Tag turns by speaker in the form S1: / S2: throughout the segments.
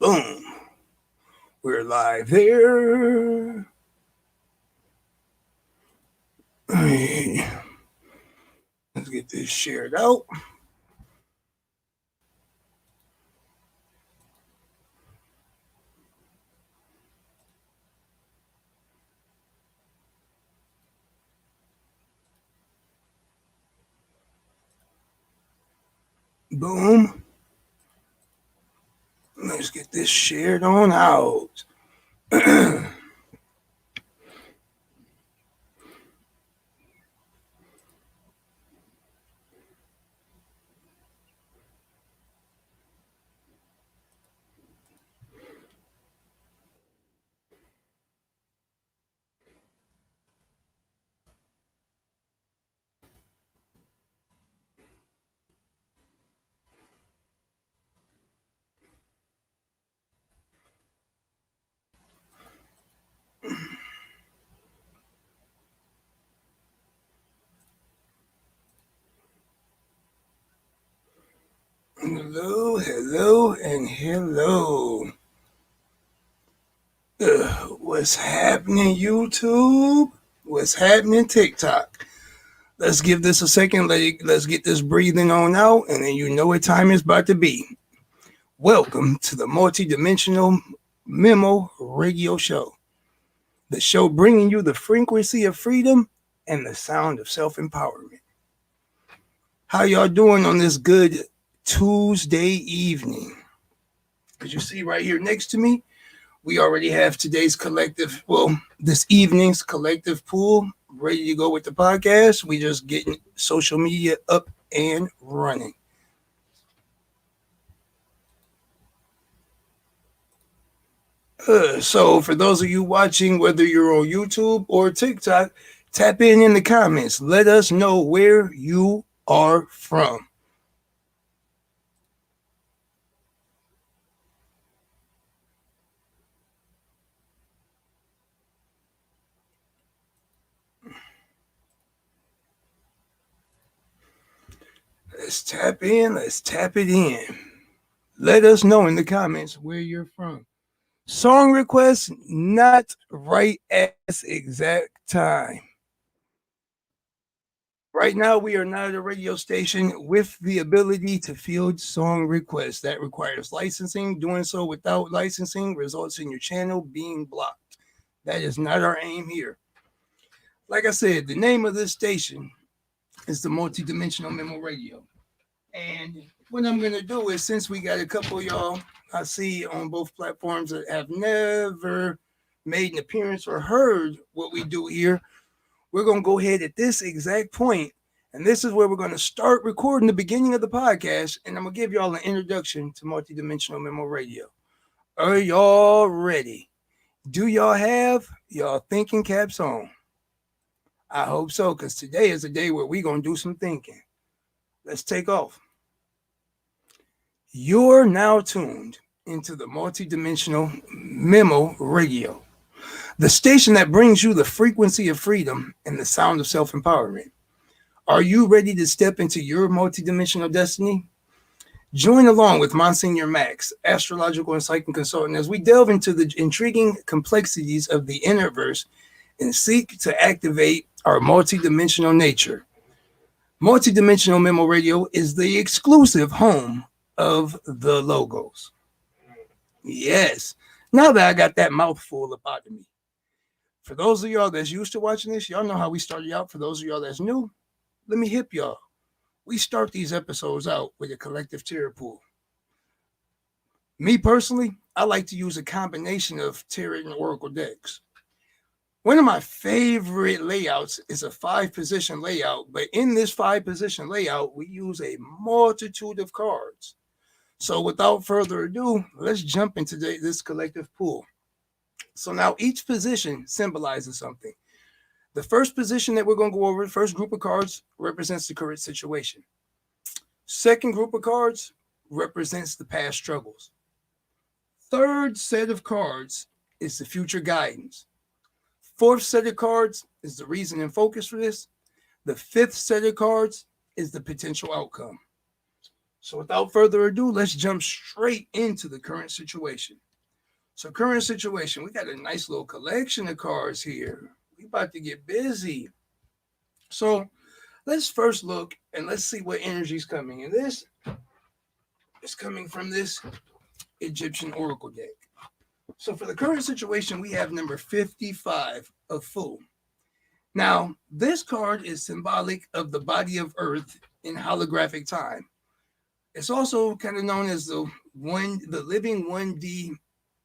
S1: Boom. We're live there. Let's get this shared out. Boom. Let's get this shared on out. Hello, hello, and hello. What's happening, YouTube? What's happening, TikTok? Let's give this a second. Let's get this breathing on out, and then you know what time it's about to be. Welcome to the Multidimensional Memo Radio Show. The show bringing you the frequency of freedom and the sound of self-empowerment. How y'all doing on this good Tuesday evening? As you see right here next to me, we already have today's this evening's collective pool ready to go with the podcast. We just getting social media up and running. So for those of you watching, whether you're on YouTube or TikTok, tap in the comments. Let us know where you are from. Let's tap in. Let's tap it in. Let us know in the comments where you're from. Song requests not right at this exact time. Right now, we are not a radio station with the ability to field song requests. That requires licensing. Doing so without licensing results in your channel being blocked. That is not our aim here. Like I said, the name of this station is the Multidimensional Memo Radio. And what I'm going to do is, since we got a couple of y'all I see on both platforms that have never made an appearance or heard what we do here, we're going to go ahead at this exact point, and this is where we're going to start recording the beginning of the podcast, and I'm going to give y'all an introduction to Multidimensional Memo Radio. Are y'all ready? Do y'all have y'all thinking caps on? I hope so, because today is a day where we're going to do some thinking. Let's take off. You're now tuned into the Multidimensional Memo Radio, the station that brings you the frequency of freedom and the sound of self-empowerment. Are you ready to step into your multidimensional destiny? Join along with Monsignor Maxx, Astrological and Psychic Consultant, as we delve into the intriguing complexities of the Innerverse and seek to activate our multidimensional nature. Multidimensional Memo Radio is the exclusive home of the logos. Yes. Now that I got that mouthful up out of me. For those of y'all that's used to watching this, y'all know how we started out. For those of y'all that's new, let me hip y'all. We start these episodes out with a collective tarot pool. Me personally, I like to use a combination of tarot and oracle decks. One of my favorite layouts is a 5-position layout, but in this 5-position layout, we use a multitude of cards. So without further ado, let's jump into this collective pool. So now each position symbolizes something. The first position that we're going to go over, the first group of cards, represents the current situation. Second group of cards represents the past struggles. Third set of cards is the future guidance. Fourth set of cards is the reason and focus for this. The fifth set of cards is the potential outcome. So without further ado, let's jump straight into the current situation. So current situation, we got a nice little collection of cards here. We about to get busy. So let's first look and let's see what energy is coming. And this is coming from this Egyptian Oracle deck. So for the current situation, we have number 55 of Fool. Now, this card is symbolic of the body of Earth in holographic time. It's also kind of known as the living 1D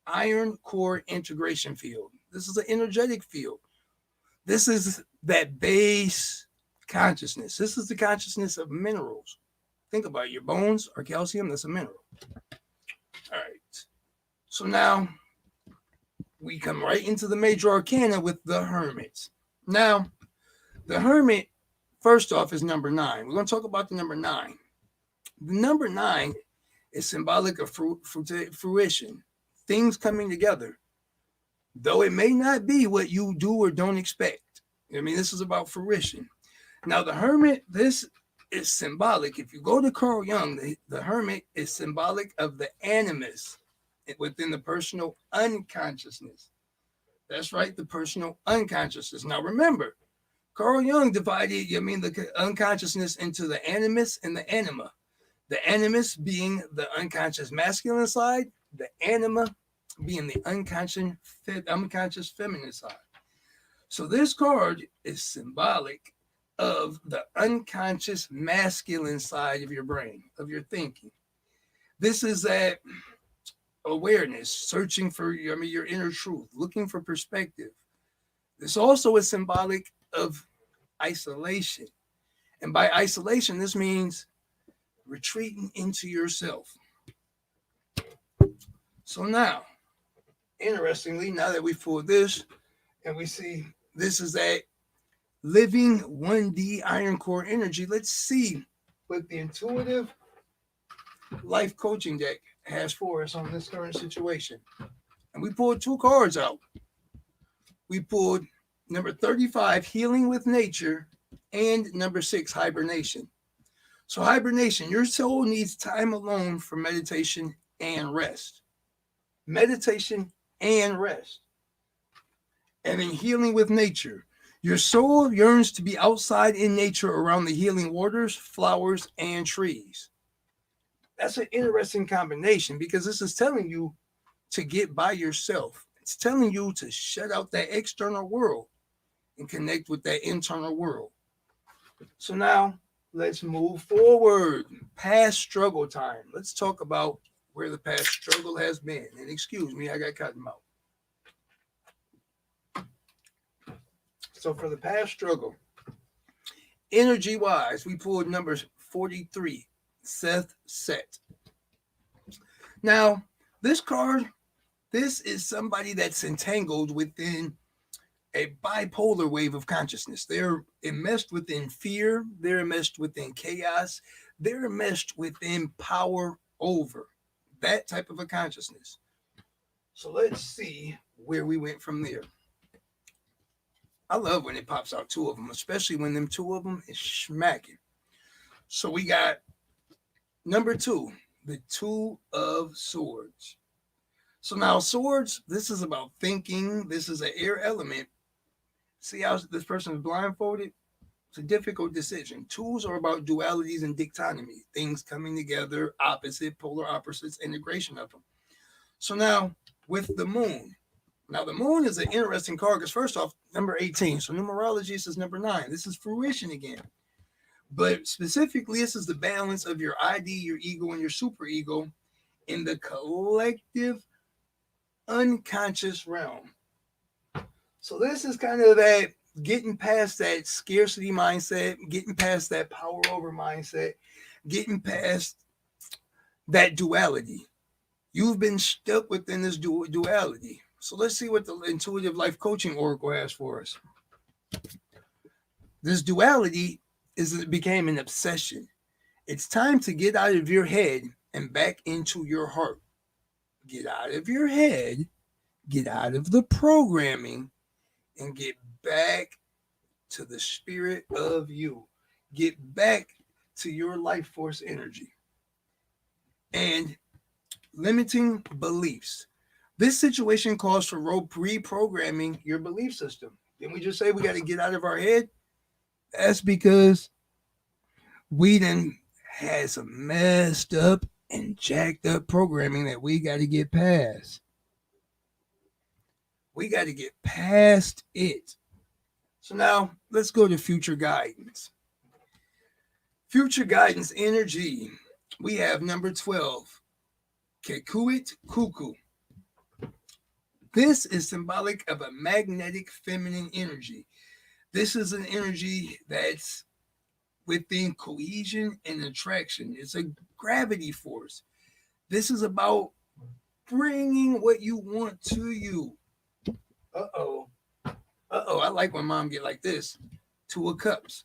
S1: iron core integration field. This is an energetic field. This is that base consciousness. This is the consciousness of minerals. Think about it. Your bones are calcium. That's a mineral. All right. So now we come right into the major arcana with the Hermit. Now, the Hermit, first off, is number 9. We're going to talk about the number 9. The number 9 is symbolic of fruition, things coming together, though it may not be what you do or don't expect. I mean, this is about fruition. Now, the Hermit, this is symbolic. If you go to Carl Jung, the Hermit is symbolic of the animus within the personal unconsciousness. That's right, the personal unconsciousness. Now, remember, Carl Jung divided, the unconsciousness into the animus and the anima. The animus being the unconscious masculine side, the anima being the unconscious feminine side. So this card is symbolic of the unconscious masculine side of your brain, of your thinking. This is that awareness, searching for your inner truth, looking for perspective. This also is symbolic of isolation. And by isolation, this means retreating into yourself. So now, interestingly, now that we pulled this and we see this is that living 1D iron core energy, let's see what the intuitive life coaching deck has for us on this current situation. And we pulled 2 cards out. We pulled number 35, Healing with Nature, and number 6, Hibernation. So hibernation, your soul needs time alone for meditation and rest. Meditation and rest. And in healing with nature, your soul yearns to be outside in nature around the healing waters, flowers, and trees. That's an interesting combination because this is telling you to get by yourself. It's telling you to shut out that external world and connect with that internal world. So now, let's move forward. Past struggle time. Let's talk about where the past struggle has been. And excuse me, I got cotton mouth. So for the past struggle, energy-wise, we pulled number 43, Seth Set. Now, this card, this is somebody that's entangled within a bipolar wave of consciousness. They're enmeshed within fear. They're enmeshed within chaos. They're enmeshed within power over that type of a consciousness. So let's see where we went from there. I love when it pops out 2 of them, especially when them 2 of them is smacking. So we got number 2, the 2 of Swords. So now swords, this is about thinking. This is an air element. See how this person is blindfolded? It's a difficult decision. 2s are about dualities and dichotomy, things coming together, opposite, polar opposites, integration of them. So now with the moon. Now the moon is an interesting card because first off, number 18. So numerology says number 9. This is fruition again. But specifically, this is the balance of your ID, your ego, and your superego in the collective unconscious realm. So this is kind of that getting past that scarcity mindset, getting past that power over mindset, getting past that duality. You've been stuck within this duality. So let's see what the Intuitive Life Coaching Oracle has for us. This duality it became an obsession. It's time to get out of your head and back into your heart. Get out of your head, get out of the programming, and get back to the spirit of you. Get back to your life force energy. and limiting beliefs. This situation calls for reprogramming your belief system. Didn't we just say we got to get out of our head? That's because we then had some messed up and jacked up programming that we got to get past. We got to get past it. So now let's go to future guidance. Future guidance energy. We have number 12, Kekuit Kuku. This is symbolic of a magnetic feminine energy. This is an energy that's within cohesion and attraction. It's a gravity force. This is about bringing what you want to you. Uh-oh. I like when mom get like this. 2 of Cups.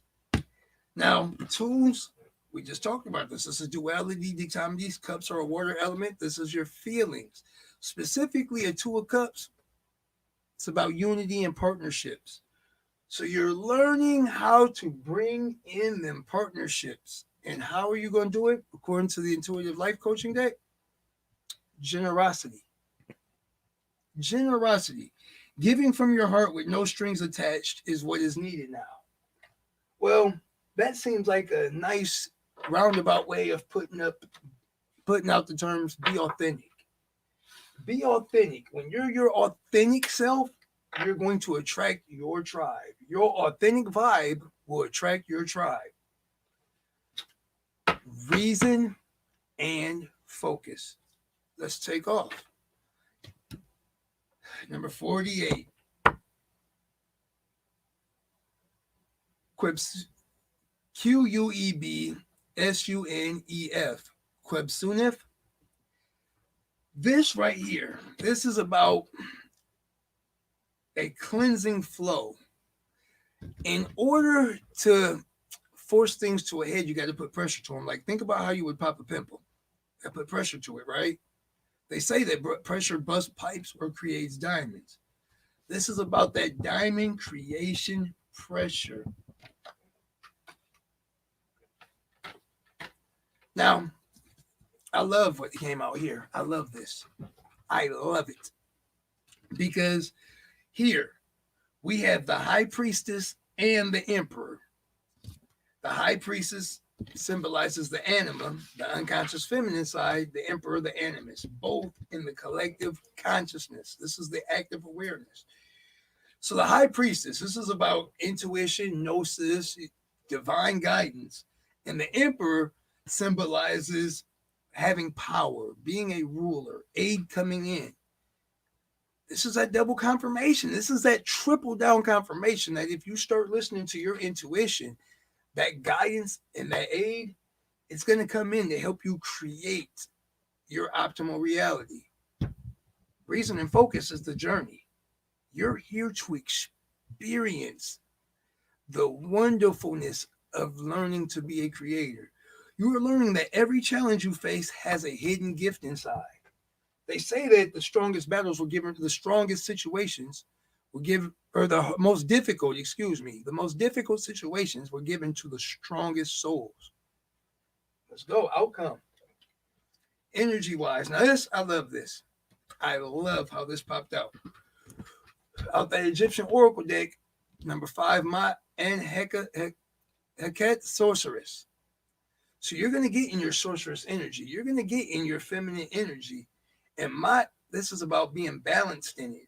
S1: Now, tools, we just talked about this. This is duality, dichotomies. Cups are a water element. This is your feelings. Specifically, a 2 of Cups, it's about unity and partnerships. So you're learning how to bring in them partnerships. And how are you going to do it? According to the Intuitive Life Coaching Deck, generosity. Generosity. Giving from your heart with no strings attached is what is needed now. Well, that seems like a nice roundabout way of putting out the terms be authentic. Be authentic. When you're your authentic self, you're going to attract your tribe. Your authentic vibe will attract your tribe. Reason and focus. Let's take off. Number 48. Quebsunef. Quebsunef. This right here, this is about a cleansing flow. In order to force things to a head, you got to put pressure to them. Like, think about how you would pop a pimple. I put pressure to it, right? They say that pressure busts pipes or creates diamonds. This is about that diamond creation pressure. Now, I love what came out here. I love this. I love it. Because here we have the high priestess and the emperor. The high priestess symbolizes the anima, the unconscious feminine side, the emperor, the animus, both in the collective consciousness. This is the active awareness. So the high priestess, this is about intuition, gnosis, divine guidance. And the emperor symbolizes having power, being a ruler, aid coming in. This is that double confirmation. This is that triple down confirmation that if you start listening to your intuition, that guidance and that aid, it's going to come in to help you create your optimal reality. Reason and focus is the journey. You're here to experience the wonderfulness of learning to be a creator. You are learning that every challenge you face has a hidden gift inside. They say that the strongest battles were given to the strongest situations were given, or the most difficult situations were given to the strongest souls. Let's go. Outcome. Energy wise. Now this, I love this. I love how this popped out. Out that Egyptian Oracle deck, number 5, Mot and Heket Sorceress. So you're going to get in your sorceress energy. You're going to get in your feminine energy. And Mot, this is about being balanced in it.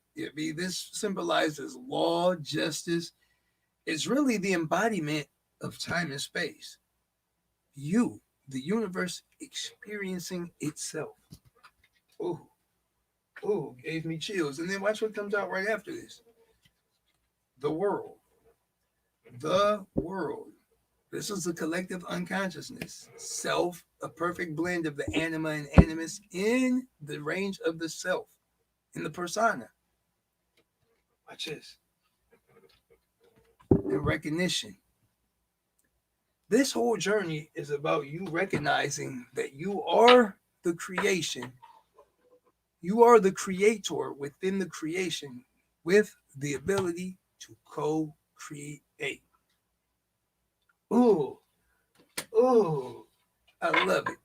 S1: This symbolizes law, justice. It's really the embodiment of time and space. You, the universe, experiencing itself. Oh, gave me chills. And then watch what comes out right after this. The world. The world. This is the collective unconsciousness. Self, a perfect blend of the anima and animus in the range of the self, in the persona. Watch this. And recognition. This whole journey is about you recognizing that you are the creation. You are the creator within the creation with the ability to co-create. Ooh, I love it.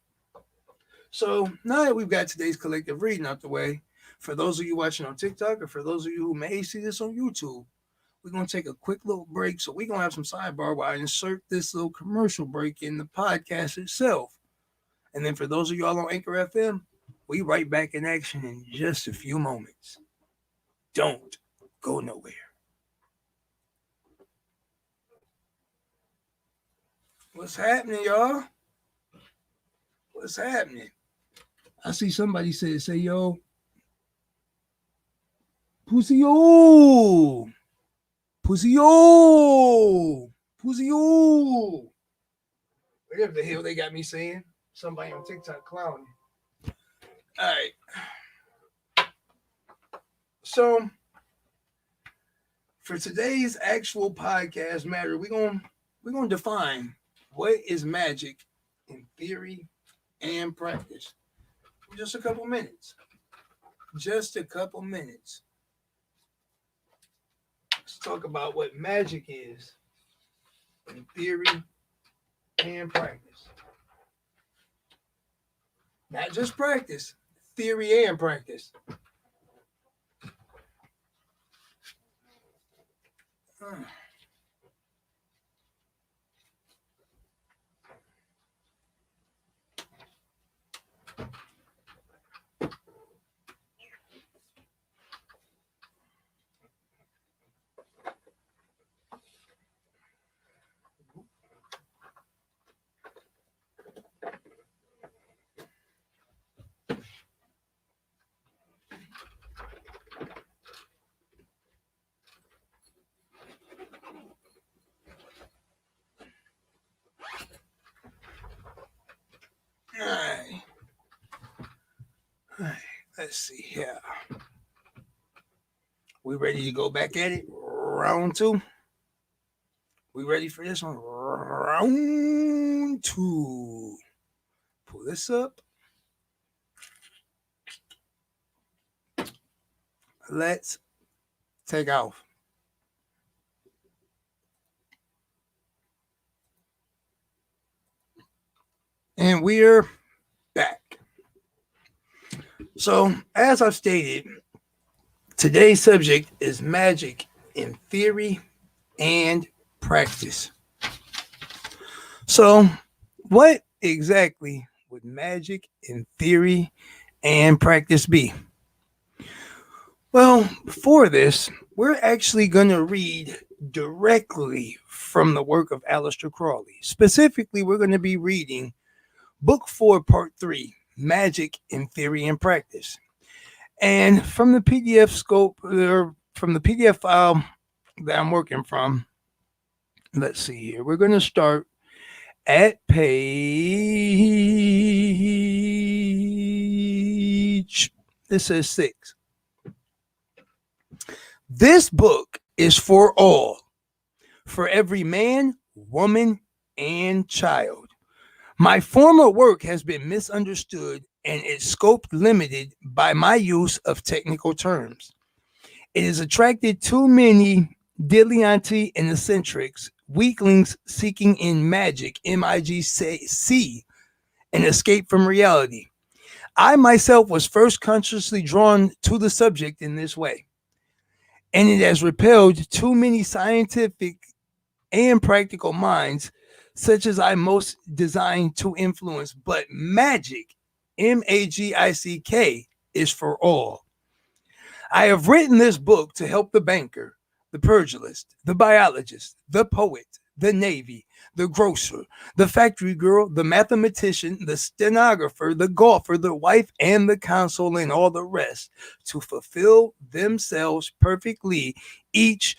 S1: So now that we've got today's collective reading out the way, for those of you watching on TikTok or for those of you who may see this on YouTube, we're going to take a quick little break. So we're going to have some sidebar while I insert this little commercial break in the podcast itself. And then for those of y'all on Anchor FM, we right back in action in just a few moments. Don't go nowhere. What's happening, y'all? What's happening? I see somebody say, yo, pussy, yo, pussy, yo, pussy, yo. Whatever the hell they got me saying. Somebody on TikTok clowning. All right. So, for today's actual podcast matter, we're gonna define what is magic in theory and practice. Just a couple minutes. Just a couple minutes. Let's talk about what magic is in theory and practice. Not just practice, theory and practice. All right. Let's see here. We ready to go back at it? Round two. We ready for this one? Round two. Pull this up. Let's take off. And we're back. So, as I've stated, today's subject is magic in theory and practice. So, what exactly would magic in theory and practice be? Well, before this, we're actually going to read directly from the work of Aleister Crowley. Specifically, we're going to be reading Book 4, Part 3, Magic in Theory and Practice. And from the PDF scope, or from the PDF file that I'm working from, let's see here. We're going to start at page, this says 6. This book is for all, for every man, woman, and child. My former work has been misunderstood and its scope limited by my use of technical terms. It has attracted too many dilettante and eccentrics, weaklings seeking in magic, M-I-G-C, an escape from reality. I myself was first consciously drawn to the subject in this way, and it has repelled too many scientific and practical minds, such as I most designed to influence. But magic, M-A-G-I-C-K, is for all. I have written this book to help the banker, the pugilist, the biologist, the poet, the navy, the grocer, the factory girl, the mathematician, the stenographer, the golfer, the wife, and the consul, and all the rest, to fulfill themselves perfectly, each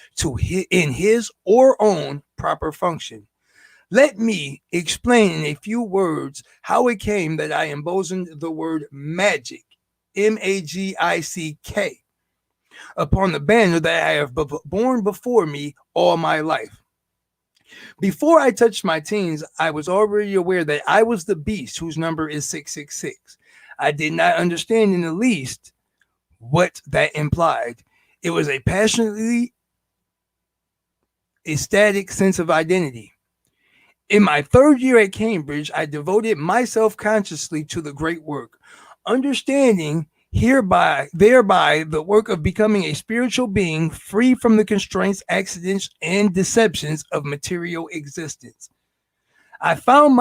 S1: in his or own proper function. Let me explain in a few words how it came that I embosomed the word magic, M-A-G-I-C-K, upon the banner that I have borne before me all my life. Before I touched my teens, I was already aware that I was the beast whose number is 666. I did not understand in the least what that implied. It was a passionately ecstatic sense of identity. In my third year at Cambridge, I devoted myself consciously to the great work, understanding thereby the work of becoming a spiritual being free from the constraints, accidents, and deceptions of material existence. I found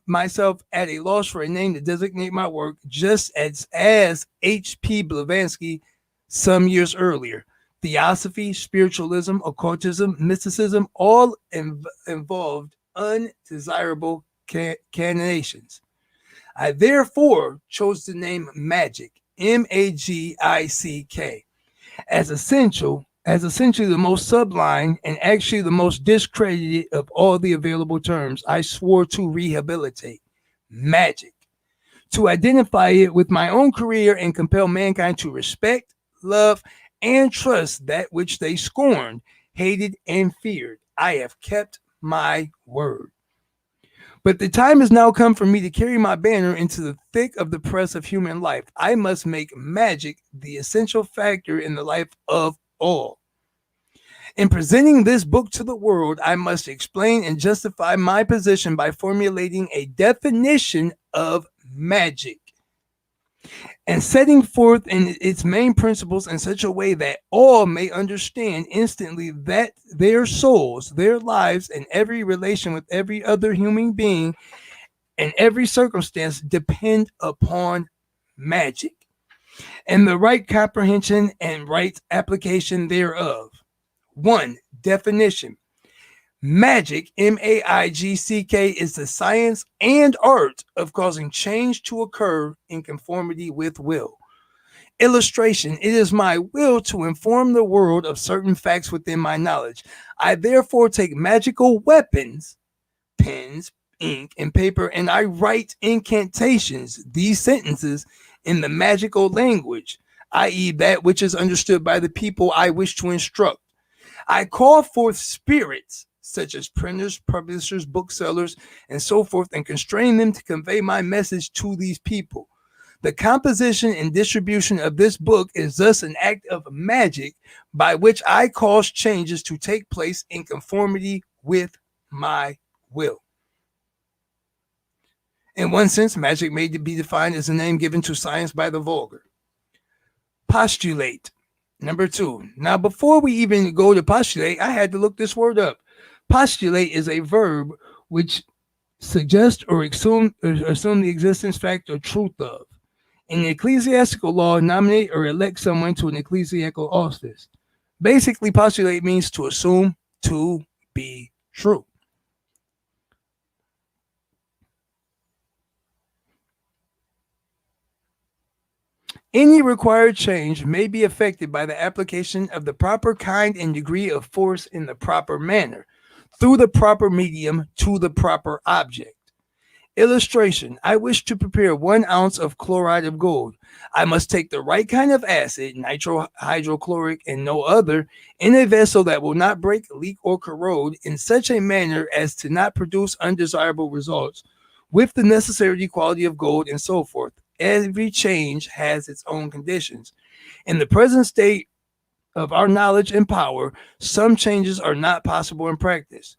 S1: myself at a loss for a name to designate my work, just as H.P. Blavatsky some years earlier. Theosophy, spiritualism, occultism, mysticism, all involved undesirable canonizations. I therefore chose the name Magick, Magick, as essentially the most sublime and actually the most discredited of all the available terms. I swore to rehabilitate magic, to identify it with my own career and compel mankind to respect, love, and trust that which they scorned, hated, and feared. I have kept my word. But the time has now come for me to carry my banner into the thick of the press of human life. I must make magic the essential factor in the life of all. In presenting this book to the world, I must explain and justify my position by formulating a definition of magic and setting forth in its main principles in such a way that all may understand instantly that their souls, their lives, and every relation with every other human being and every circumstance depend upon magic and the right comprehension and right application thereof. 1. Definition. Magic, M-A-I-G-C-K, is the science and art of causing change to occur in conformity with will. Illustration. It is my will to inform the world of certain facts within my knowledge. I therefore take magical weapons, pens, ink, and paper, and I write incantations, these sentences, in the magical language, i.e. that which is understood by the people I wish to instruct. I call forth spirits, such as printers, publishers, booksellers, and so forth, and constrain them to convey my message to these people. The composition and distribution of this book is thus an act of magic by which I cause changes to take place in conformity with my will. In one sense, magic may be defined as a name given to science by the vulgar. Postulate. Number 2. Now, before we even go to postulate, I had to look this word up. Postulate is a verb which suggests or assume the existence, fact, or truth of. In ecclesiastical law, nominate or elect someone to an ecclesiastical office. Basically, postulate means to assume to be true. Any required change may be affected by the application of the proper kind and degree of force in the proper manner, through the proper medium to the proper object. Illustration. I wish to prepare 1 ounce of chloride of gold. I must take the right kind of acid, nitrohydrochloric and no other, in a vessel that will not break, leak, or corrode in such a manner as to not produce undesirable results, with the necessary quality of gold and so forth. Every change has its own conditions. In the present state of our knowledge and power, some changes are not possible in practice.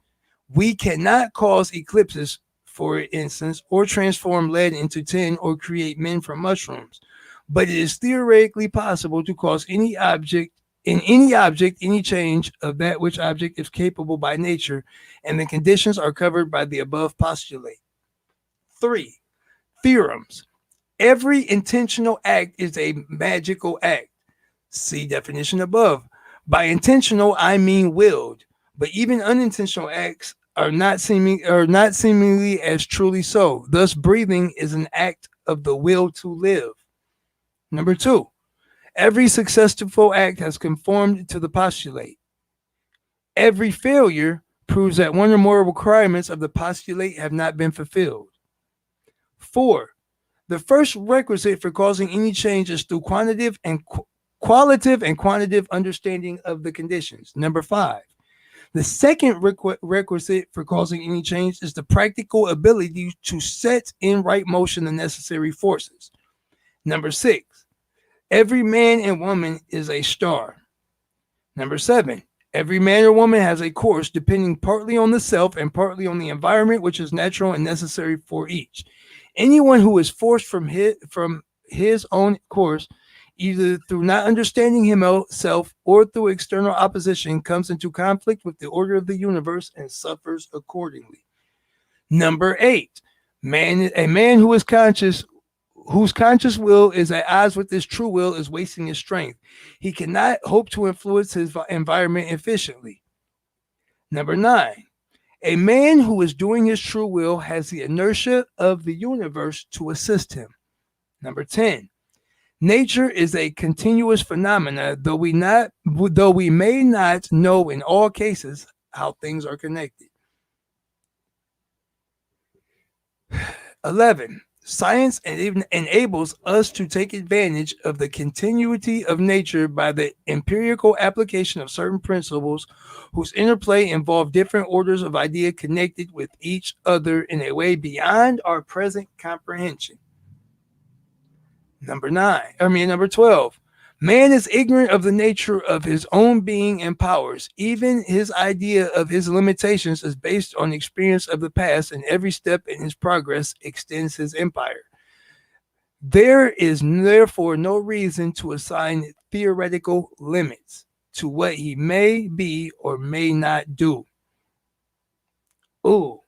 S1: We cannot cause eclipses, for instance, or transform lead into tin or create men from mushrooms. But it is theoretically possible to cause any change of that which object is capable by nature, and the conditions are covered by the above postulate. 3. Theorems. Every intentional act is a magical act. See definition above. By intentional, I mean willed, but even unintentional acts are not seemingly as truly so. Thus, breathing is an act of the will to live. Number 2, every successful act has conformed to the postulate. Every failure proves that one or more requirements of the postulate have not been fulfilled. 4, the first requisite for causing any change is through qualitative and quantitative understanding of the conditions. Number 5, the second requisite for causing any change is the practical ability to set in right motion the necessary forces. Number 6, every man and woman is a star. Number 7, Every man or woman has a course depending partly on the self and partly on the environment, which is natural and necessary for each. Anyone who is forced from his own course, either through not understanding himself or through external opposition, comes into conflict with the order of the universe and suffers accordingly. Number 8, a man who is conscious, whose conscious will is at odds with his true will, is wasting his strength. He cannot hope to influence his environment efficiently. Number 9, a man who is doing his true will has the inertia of the universe to assist him. Number 10, nature is a continuous phenomena, though we may not know in all cases how things are connected. 11, science enables us to take advantage of the continuity of nature by the empirical application of certain principles whose interplay involve different orders of idea connected with each other in a way beyond our present comprehension. Number 12, man is ignorant of the nature of his own being and powers. Even his idea of his limitations is based on experience of the past, and every step in his progress extends his empire. There is therefore no reason to assign theoretical limits to what he may be or may not do. Ooh,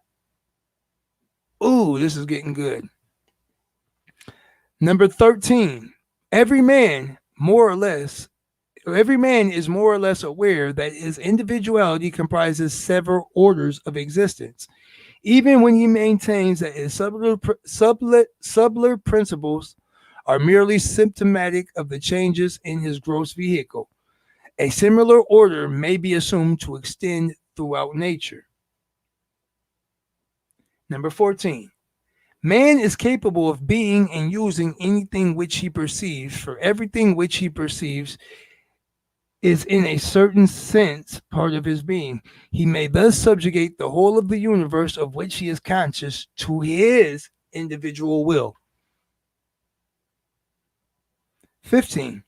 S1: this is getting good. Number 13, every man is more or less aware that his individuality comprises several orders of existence, even when he maintains that his subtler principles are merely symptomatic of the changes in his gross vehicle. A similar order may be assumed to extend throughout nature. Number 14, man is capable of being and using anything which he perceives, for everything which he perceives is in a certain sense part of his being. He may thus subjugate the whole of the universe of which he is conscious to his individual will. 15,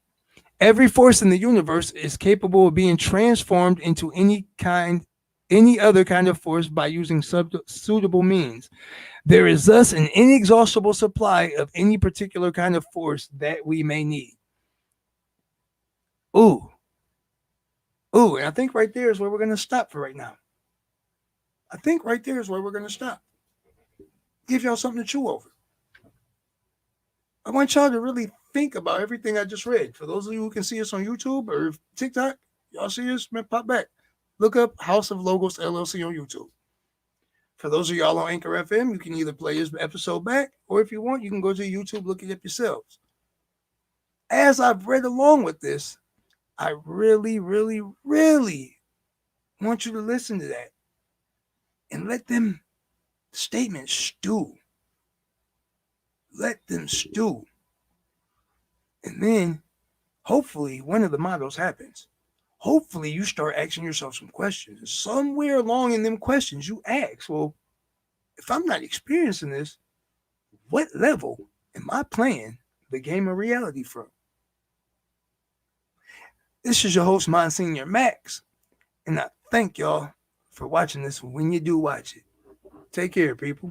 S1: every force in the universe is capable of being transformed into any other kind of force by using suitable means. There is thus an inexhaustible supply of any particular kind of force that we may need. And I think right there is where we're going to stop for right now. Give y'all something to chew over. I want y'all to really think about everything I just read. For those of you who can see us on YouTube or TikTok, y'all see us, man, pop back. Look up House of Logos LLC on YouTube. For those of y'all on Anchor FM, you can either play this episode back, or if you want, you can go to YouTube, look it up yourselves. As I've read along with this, I really, really, really want you to listen to that and let them statements stew. Let them stew. And then, hopefully, one of the models happens. Hopefully, you start asking yourself some questions. Somewhere along in them questions, you ask, well, if I'm not experiencing this, what level am I playing the game of reality from? This is your host, Monsignor Maxx, and I thank y'all for watching this when you do watch it. Take care, people.